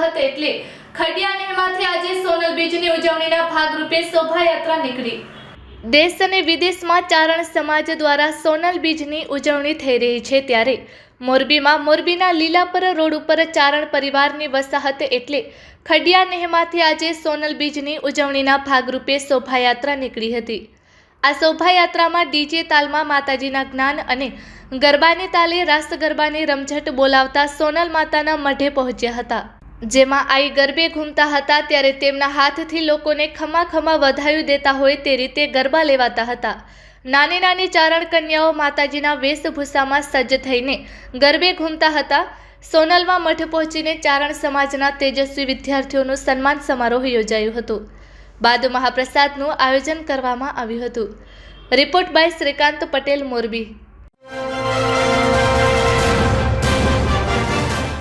વસાહત એટલે ખડિયા નહેરમાંથી આજે સોનલ બીજની ઉજવણીના ભાગરૂપે શોભાયાત્રા નીકળી। દેશ અને વિદેશમાં ચારણ સમાજ દ્વારા સોનલ બીજની ઉજવણી થઈ રહી છે, ત્યારે મોરબીમાં મોરબીના લીલાપર રોડ ઉપર ચારણ પરિવારની વસાહત એટલે ખડિયા નહેરમાંથી આજે સોનલ બીજની ઉજવણીના ભાગરૂપે શોભાયાત્રા નીકળી હતી। આ શોભાયાત્રામાં ડીજે તાલમાં માતાજીના જ્ઞાન અને ગરબાની તાલે રાસ ગરબાની રમઝટ બોલાવતા સોનલ માતાના મઢે પહોંચ્યા હતા, જેમાં આઈ ગરબે ઘૂમતા હતા, ત્યારે તેમના હાથથી લોકોને ખમા ખમા વધાયું દેતા હોય તે રીતે ગરબા લેવાતા હતા। નાની નાની ચારણ કન્યાઓ માતાજીના વેશભૂષામાં સજ્જ થઈને ગરબે ઘૂમતા હતા। સોનલમાં મઠ પહોંચીને ચારણ સમાજના તેજસ્વી વિદ્યાર્થીઓનું સન્માન સમારોહ યોજાયો હતો। બાદ મહાપ્રસાદનું આયોજન કરવામાં આવ્યું હતું। Report by Shrikant Patel, Morbi.